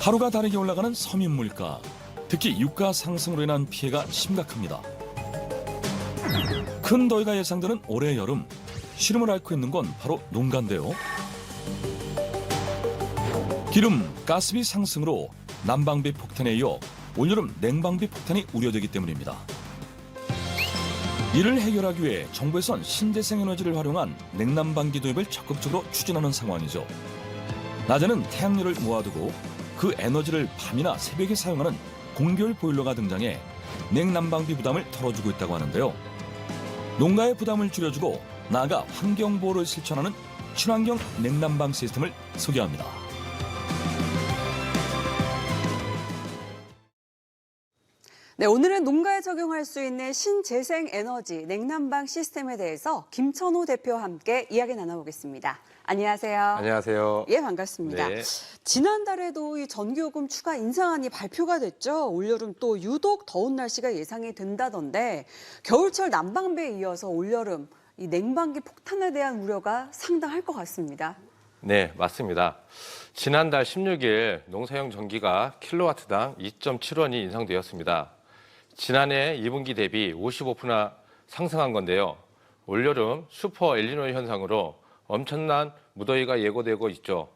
하루가 다르게 올라가는 서민 물가, 특히 유가 상승으로 인한 피해가 심각합니다. 큰 더위가 예상되는 올해 여름, 시름을 앓고 있는 건 바로 농가인데요. 기름, 가스비 상승으로 난방비 폭탄에 이어 올여름 냉방비 폭탄이 우려되기 때문입니다. 이를 해결하기 위해 정부에선 신재생 에너지를 활용한 냉난방기 도입을 적극적으로 추진하는 상황이죠. 낮에는 태양열을 모아두고 그 에너지를 밤이나 새벽에 사용하는 공기열 보일러가 등장해 냉난방비 부담을 덜어주고 있다고 하는데요. 농가의 부담을 줄여주고 나아가 환경보호를 실천하는 친환경 냉난방 시스템을 소개합니다. 네, 오늘은 농가에 적용할 수 있는 신재생 에너지 냉난방 시스템에 대해서 김천호 대표와 함께 이야기 나눠보겠습니다. 안녕하세요. 안녕하세요. 예, 반갑습니다. 네. 지난달에도 이 전기요금 추가 인상안이 발표가 됐죠. 올여름 또 유독 더운 날씨가 예상이 된다던데 겨울철 난방비에 이어서 올여름 이 냉방기 폭탄에 대한 우려가 상당할 것 같습니다. 네, 맞습니다. 지난달 16일 농사용 전기가 킬로와트당 2.7원이 인상되었습니다. 지난해 2분기 대비 55%나 상승한 건데요. 올여름 슈퍼 엘니뇨 현상으로 엄청난 무더위가 예고되고 있죠.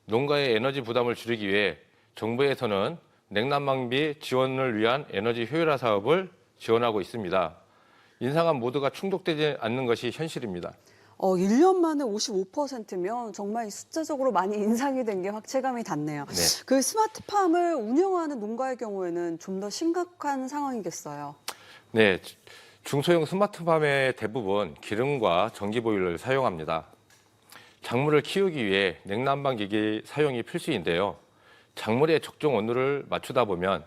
농가의 에너지 부담을 줄이기 위해 정부에서는 냉난방비 지원을 위한 에너지 효율화 사업을 지원하고 있습니다. 인상안 모두가 충족되지 않는 것이 현실입니다. 1년 만에 55%면 정말 숫자적으로 많이 인상이 된 게 확 체감이 닿네요. 네. 그 스마트팜을 운영하는 농가의 경우에는 좀 더 심각한 상황이겠어요. 네, 중소형 스마트팜의 대부분 기름과 전기 보일러를 사용합니다. 작물을 키우기 위해 냉난방 기기 사용이 필수인데요. 작물의 적정 온도를 맞추다 보면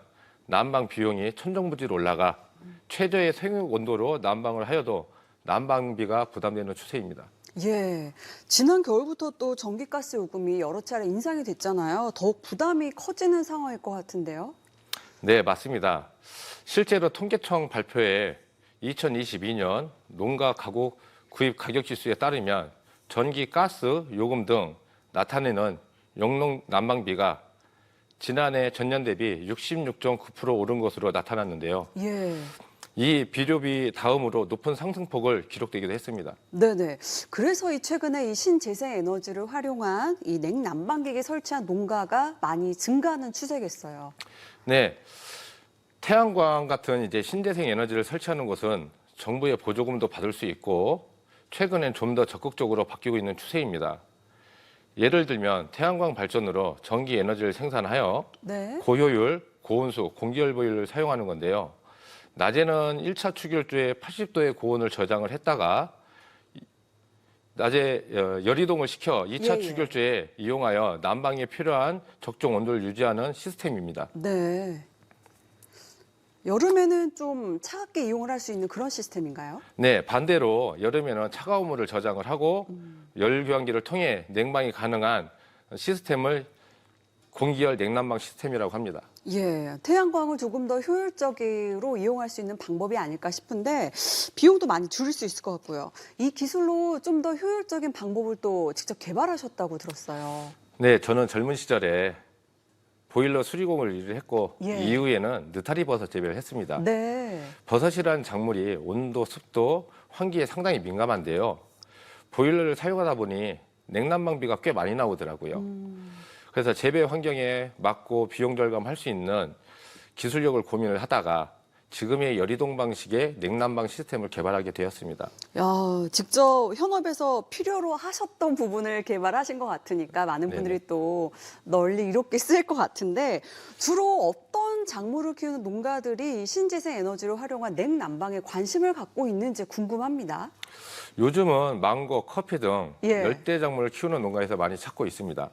난방 비용이 천정부지로 올라가 최저의 생육 온도로 난방을 하여도 난방비가 부담되는 추세입니다. 예, 지난 겨울부터 또 전기가스 요금이 여러 차례 인상이 됐잖아요. 더욱 부담이 커지는 상황일 것 같은데요. 네, 맞습니다. 실제로 통계청 발표에 2022년 농가 가구 구입 가격 지수에 따르면 전기, 가스, 요금 등 나타내는 영농 난방비가 지난해 전년 대비 66.9% 오른 것으로 나타났는데요. 예. 이 비료비 다음으로 높은 상승폭을 기록되기도 했습니다. 네네. 그래서 최근에 이 신재생 에너지를 활용한 이 냉난방기기 설치한 농가가 많이 증가하는 추세겠어요. 네, 태양광 같은 이제 신재생 에너지를 설치하는 곳은 정부의 보조금도 받을 수 있고 최근엔 좀 더 적극적으로 바뀌고 있는 추세입니다. 예를 들면 태양광 발전으로 전기 에너지를 생산하여 네. 고효율, 고온수, 공기열 보일러를 사용하는 건데요. 낮에는 1차 축열조에 80도의 고온을 저장을 했다가 낮에 열이동을 시켜 2차 예. 축열조에 이용하여 난방에 필요한 적정 온도를 유지하는 시스템입니다. 네. 여름에는 좀 차갑게 이용을 할 수 있는 그런 시스템인가요? 네, 반대로 여름에는 차가운 물을 저장을 하고 열교환기를 통해 냉방이 가능한 시스템을 공기열 냉난방 시스템이라고 합니다. 예, 태양광을 조금 더 효율적으로 이용할 수 있는 방법이 아닐까 싶은데 비용도 많이 줄일 수 있을 것 같고요. 이 기술로 좀 더 효율적인 방법을 또 직접 개발하셨다고 들었어요. 네, 저는 젊은 시절에 보일러 수리공을 일을 했고 예. 이후에는 느타리 버섯 재배를 했습니다. 네. 버섯이라는 작물이 온도, 습도, 환기에 상당히 민감한데요. 보일러를 사용하다 보니 냉난방비가 꽤 많이 나오더라고요. 그래서 재배 환경에 맞고 비용 절감할 수 있는 기술력을 고민을 하다가 지금의 열이동 방식의 냉난방 시스템을 개발하게 되었습니다. 야, 직접 현업에서 필요로 하셨던 부분을 개발하신 것 같으니까 많은 분들이 네네. 또 널리 이롭게 쓰일 것 같은데 주로 어떤 작물을 키우는 농가들이 신재생 에너지를 활용한 냉난방에 관심을 갖고 있는지 궁금합니다. 요즘은 망고, 커피 등 예. 열대 작물을 키우는 농가에서 많이 찾고 있습니다.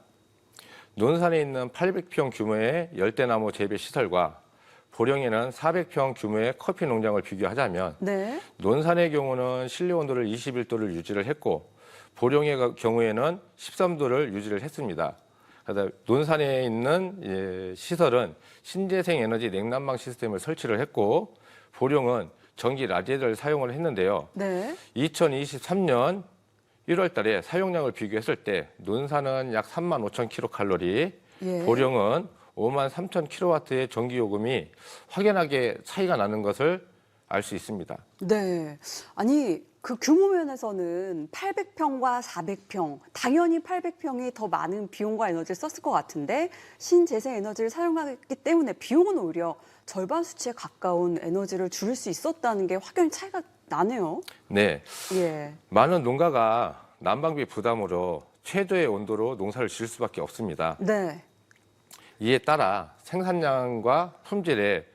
논산에 있는 800평 규모의 열대나무 재배 시설과 보령에는 400평 규모의 커피 농장을 비교하자면 네. 논산의 경우는 실내 온도를 21도를 유지를 했고 보령의 경우에는 13도를 유지를 했습니다. 그래서 논산에 있는 시설은 신재생 에너지 냉난방 시스템을 설치를 했고 보령은 전기 라디에이터를 사용을 했는데요. 네. 2023년 1월 달에 사용량을 비교했을 때 논산은 약 35,000kcal, 예. 보령은 53,000kW의 전기 요금이 확연하게 차이가 나는 것을 알 수 있습니다. 네. 아니, 그 규모 면에서는 800평과 400평, 당연히 800평이 더 많은 비용과 에너지를 썼을 것 같은데 신재생 에너지를 사용하기 때문에 비용은 오히려 절반 수치에 가까운 에너지를 줄일 수 있었다는 게 확연히 차이가 나네요. 네, 예. 많은 농가가 난방비 부담으로 최저의 온도로 농사를 지을 수밖에 없습니다. 네. 이에 따라 생산량과 품질에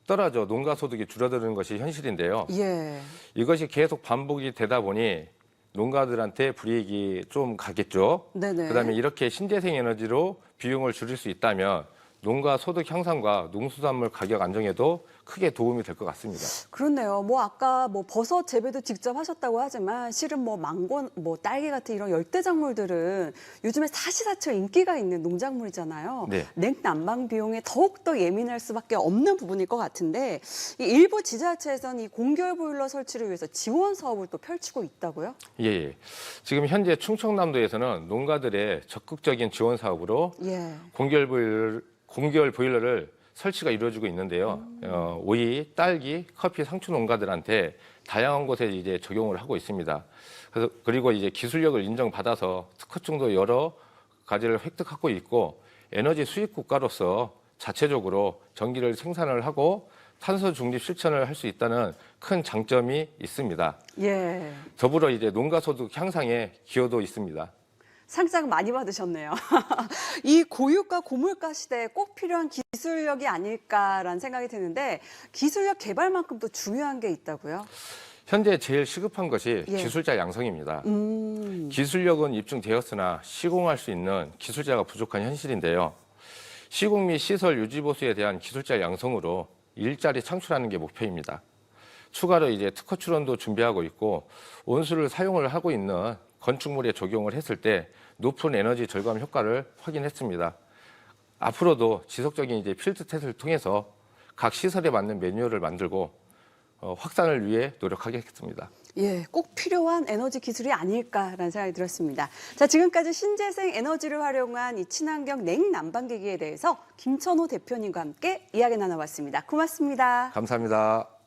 떨어져 농가 소득이 줄어드는 것이 현실인데요. 예. 이것이 계속 반복이 되다 보니 농가들한테 불이익이 좀 가겠죠. 네네. 그다음에 이렇게 신재생 에너지로 비용을 줄일 수 있다면 농가 소득 향상과 농수산물 가격 안정에도 크게 도움이 될 것 같습니다. 그렇네요. 뭐 아까 뭐 버섯 재배도 직접 하셨다고 하지만 실은 뭐 망고, 뭐 딸기 같은 이런 열대 작물들은 요즘에 사시사철 인기가 있는 농작물이잖아요. 네. 냉난방 비용에 더욱 더 예민할 수밖에 없는 부분일 것 같은데 이 일부 지자체에서는 이 공결 보일러 설치를 위해서 지원 사업을 또 펼치고 있다고요? 예. 지금 현재 충청남도에서는 농가들의 적극적인 지원 사업으로 예. 공결 보일러를 설치가 이루어지고 있는데요. 오이, 딸기, 커피 상추 농가들한테 다양한 곳에 이제 적용을 하고 있습니다. 그리고 이제 기술력을 인정받아서 특허증도 여러 가지를 획득하고 있고 에너지 수입 국가로서 자체적으로 전기를 생산을 하고 탄소 중립 실천을 할 수 있다는 큰 장점이 있습니다. 예. 더불어 이제 농가 소득 향상에 기여도 있습니다. 상장 많이 받으셨네요. 이 고유가 고물가 시대에 꼭 필요한 기술력이 아닐까라는 생각이 드는데 기술력 개발만큼 또 중요한 게 있다고요? 현재 제일 시급한 것이 예. 기술자 양성입니다. 기술력은 입증되었으나 시공할 수 있는 기술자가 부족한 현실인데요. 시공 및 시설 유지 보수에 대한 기술자 양성으로 일자리 창출하는 게 목표입니다. 추가로 이제 특허 출원도 준비하고 있고 온수를 사용을 하고 있는 건축물에 적용을 했을 때 높은 에너지 절감 효과를 확인했습니다. 앞으로도 지속적인 이제 필드 테스트를 통해서 각 시설에 맞는 매뉴얼을 만들고 확산을 위해 노력하겠습니다. 예, 꼭 필요한 에너지 기술이 아닐까라는 생각이 들었습니다. 자, 지금까지 신재생 에너지를 활용한 이 친환경 냉난방기기에 대해서 김천호 대표님과 함께 이야기 나눠봤습니다. 고맙습니다. 감사합니다.